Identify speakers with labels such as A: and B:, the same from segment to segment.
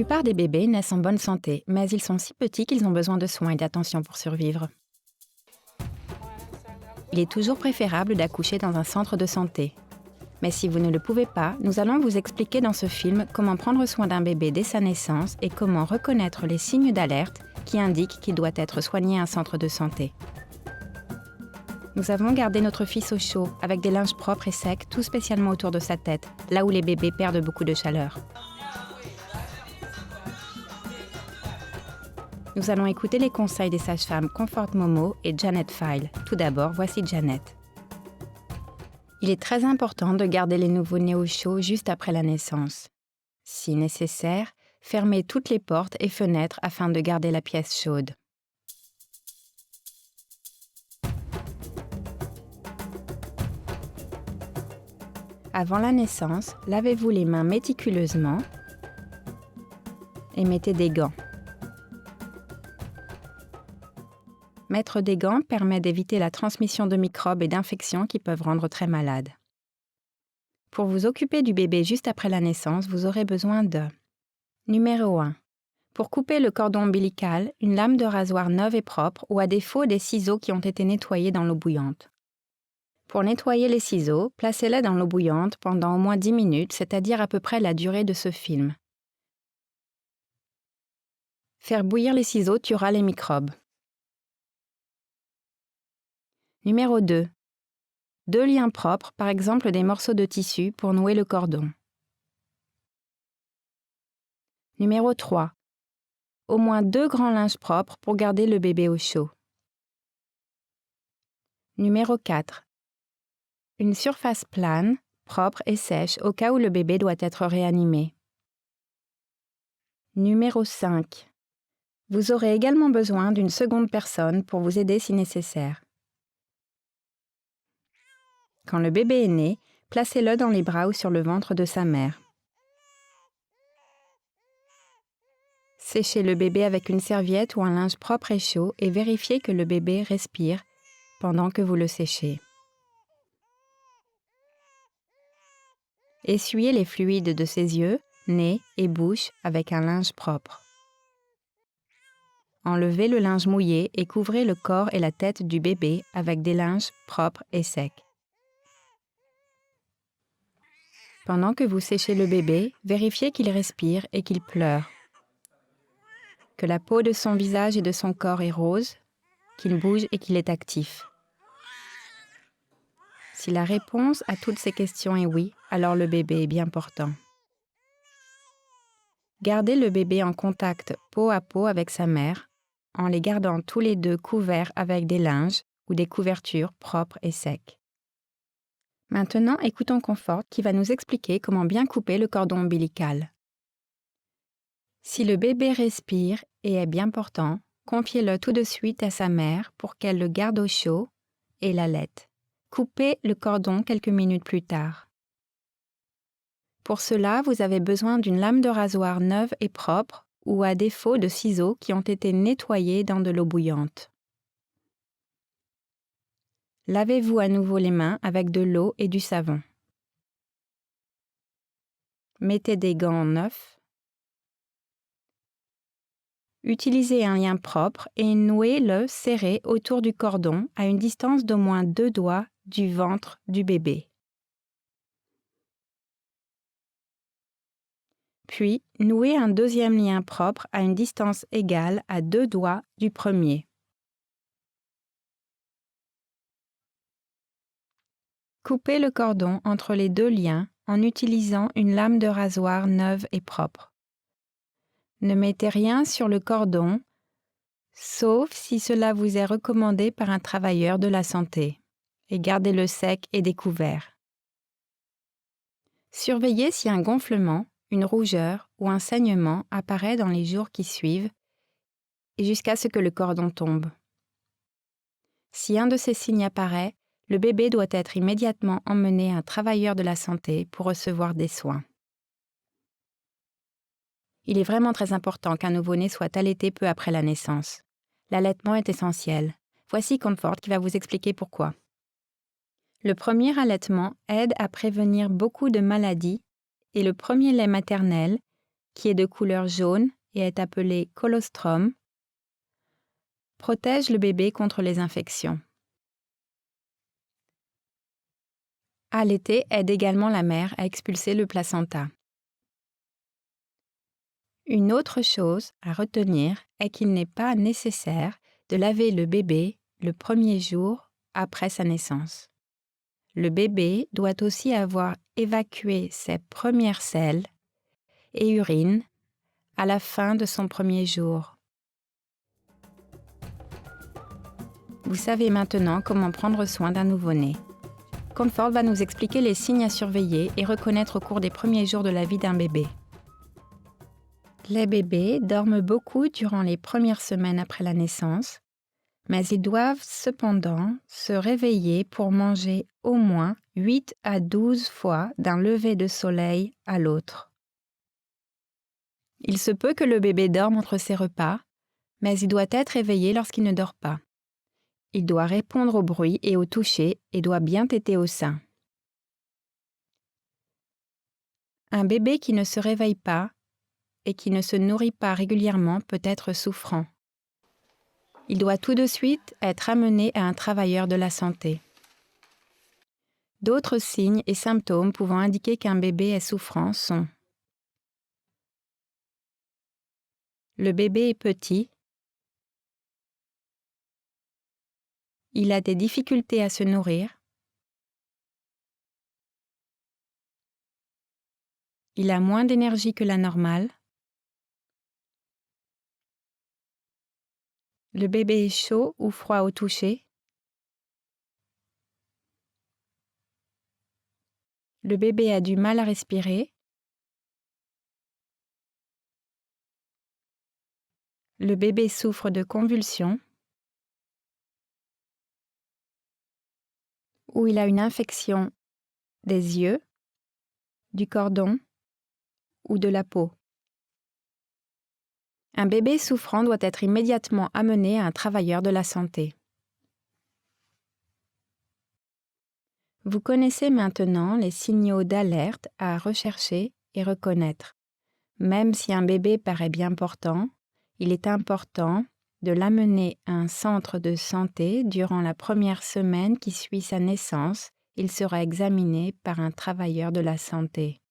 A: plupart des bébés naissent en bonne santé, mais ils sont si petits qu'ils ont besoin de soins et d'attention pour survivre. Il est toujours préférable d'accoucher dans un centre de santé. Mais si vous ne le pouvez pas, nous allons vous expliquer dans ce film comment prendre soin d'un bébé dès sa naissance et comment reconnaître les signes d'alerte qui indiquent qu'il doit être soigné à un centre de santé. Nous avons gardé notre fils au chaud, avec des linges propres et secs, tout spécialement autour de sa tête, là où les bébés perdent beaucoup de chaleur. Nous allons écouter les conseils des sages-femmes Comfort Momo et Janet File. Tout d'abord, voici Janet. Il est très important de garder les nouveau-nés au chaud juste après la naissance. Si nécessaire, fermez toutes les portes et fenêtres afin de garder la pièce chaude. Avant la naissance, lavez-vous les mains méticuleusement et mettez des gants. Mettre des gants permet d'éviter la transmission de microbes et d'infections qui peuvent rendre très malade. Pour vous occuper du bébé juste après la naissance, vous aurez besoin de Numéro 1. Pour couper le cordon ombilical, une lame de rasoir neuve et propre ou à défaut des ciseaux qui ont été nettoyés dans l'eau bouillante. Pour nettoyer les ciseaux, placez-les dans l'eau bouillante pendant au moins 10 minutes, c'est-à-dire à peu près la durée de ce film. Faire bouillir les ciseaux tuera les microbes. Numéro 2. 2 liens propres, par exemple des morceaux de tissu pour nouer le cordon. Numéro 3. Au moins 2 grands linges propres pour garder le bébé au chaud. Numéro 4. Une surface plane, propre et sèche au cas où le bébé doit être réanimé. Numéro 5. Vous aurez également besoin d'une seconde personne pour vous aider si nécessaire. Quand le bébé est né, placez-le dans les bras ou sur le ventre de sa mère. Séchez le bébé avec une serviette ou un linge propre et chaud et vérifiez que le bébé respire pendant que vous le séchez. Essuyez les fluides de ses yeux, nez et bouche avec un linge propre. Enlevez le linge mouillé et couvrez le corps et la tête du bébé avec des linges propres et secs. Pendant que vous séchez le bébé, vérifiez qu'il respire et qu'il pleure, que la peau de son visage et de son corps est rose, qu'il bouge et qu'il est actif. Si la réponse à toutes ces questions est oui, alors le bébé est bien portant. Gardez le bébé en contact peau à peau avec sa mère, en les gardant tous les deux couverts avec des linges ou des couvertures propres et secs. Maintenant, écoutons Comfort qui va nous expliquer comment bien couper le cordon ombilical. Si le bébé respire et est bien portant, confiez-le tout de suite à sa mère pour qu'elle le garde au chaud et l'allaite. Coupez le cordon quelques minutes plus tard. Pour cela, vous avez besoin d'une lame de rasoir neuve et propre ou à défaut de ciseaux qui ont été nettoyés dans de l'eau bouillante. Lavez-vous à nouveau les mains avec de l'eau et du savon. Mettez des gants neufs. Utilisez un lien propre et nouez-le serré autour du cordon à une distance d'au moins 2 doigts du ventre du bébé. Puis, nouez un deuxième lien propre à une distance égale à 2 doigts du premier. Coupez le cordon entre les 2 liens en utilisant une lame de rasoir neuve et propre. Ne mettez rien sur le cordon, sauf si cela vous est recommandé par un travailleur de la santé, et gardez-le sec et découvert. Surveillez si un gonflement, une rougeur ou un saignement apparaît dans les jours qui suivent, et jusqu'à ce que le cordon tombe. Si un de ces signes apparaît, le bébé doit être immédiatement emmené à un travailleur de la santé pour recevoir des soins. Il est vraiment très important qu'un nouveau-né soit allaité peu après la naissance. L'allaitement est essentiel. Voici Comfort qui va vous expliquer pourquoi. Le premier allaitement aide à prévenir beaucoup de maladies et le premier lait maternel qui est de couleur jaune et est appelé colostrum, protège le bébé contre les infections. Allaiter aide également la mère à expulser le placenta. Une autre chose à retenir est qu'il n'est pas nécessaire de laver le bébé le premier jour après sa naissance. Le bébé doit aussi avoir évacué ses premières selles et urines à la fin de son premier jour. Vous savez maintenant comment prendre soin d'un nouveau-né. Comfort va nous expliquer les signes à surveiller et reconnaître au cours des premiers jours de la vie d'un bébé. Les bébés dorment beaucoup durant les premières semaines après la naissance, mais ils doivent cependant se réveiller pour manger au moins 8 à 12 fois d'un lever de soleil à l'autre. Il se peut que le bébé dorme entre ses repas, mais il doit être éveillé lorsqu'il ne dort pas. Il doit répondre au bruit et au toucher et doit bien téter au sein. Un bébé qui ne se réveille pas et qui ne se nourrit pas régulièrement peut être souffrant. Il doit tout de suite être amené à un travailleur de la santé. D'autres signes et symptômes pouvant indiquer qu'un bébé est souffrant sont: le bébé est petit, il a des difficultés à se nourrir, il a moins d'énergie que la normale, le bébé est chaud ou froid au toucher, le bébé a du mal à respirer, le bébé souffre de convulsions, ou il a une infection des yeux, du cordon ou de la peau. Un bébé souffrant doit être immédiatement amené à un travailleur de la santé. Vous connaissez maintenant les signaux d'alerte à rechercher et reconnaître. Même si un bébé paraît bien portant, il est important de l'amener à un centre de santé durant la première semaine qui suit sa naissance. Il sera examiné par un travailleur de la santé.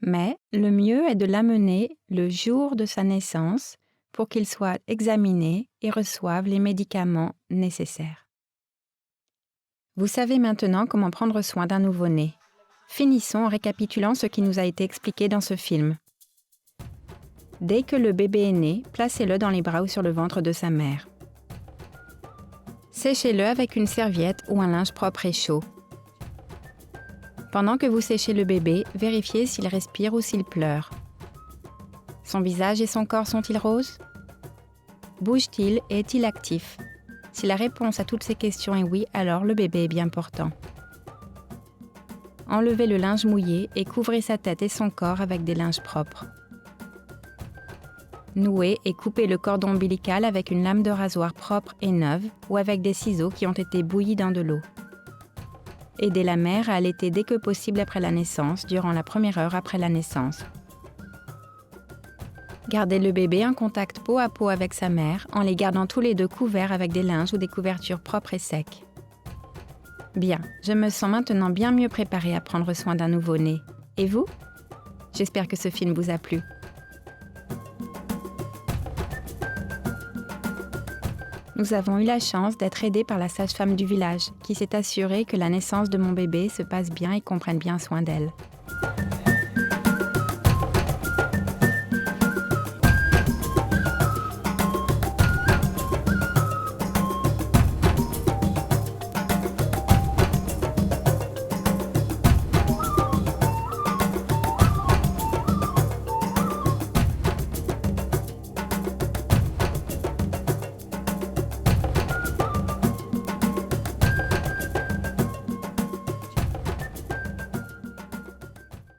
A: Mais le mieux est de l'amener le jour de sa naissance pour qu'il soit examiné et reçoive les médicaments nécessaires. Vous savez maintenant comment prendre soin d'un nouveau-né. Finissons en récapitulant ce qui nous a été expliqué dans ce film. Dès que le bébé est né, placez-le dans les bras ou sur le ventre de sa mère. Séchez-le avec une serviette ou un linge propre et chaud. Pendant que vous séchez le bébé, vérifiez s'il respire ou s'il pleure. Son visage et son corps sont-ils roses? Bouge-t-il et est-il actif? Si la réponse à toutes ces questions est oui, alors le bébé est bien portant. Enlevez le linge mouillé et couvrez sa tête et son corps avec des linges propres. Nouez et coupez le cordon ombilical avec une lame de rasoir propre et neuve ou avec des ciseaux qui ont été bouillis dans de l'eau. Aidez la mère à allaiter dès que possible après la naissance, durant la première heure après la naissance. Gardez le bébé en contact peau à peau avec sa mère en les gardant tous les deux couverts avec des linges ou des couvertures propres et secs. Bien, je me sens maintenant bien mieux préparée à prendre soin d'un nouveau-né. Et vous? J'espère que ce film vous a plu. Nous avons eu la chance d'être aidés par la sage-femme du village, qui s'est assurée que la naissance de mon bébé se passe bien et qu'on prenne bien soin d'elle.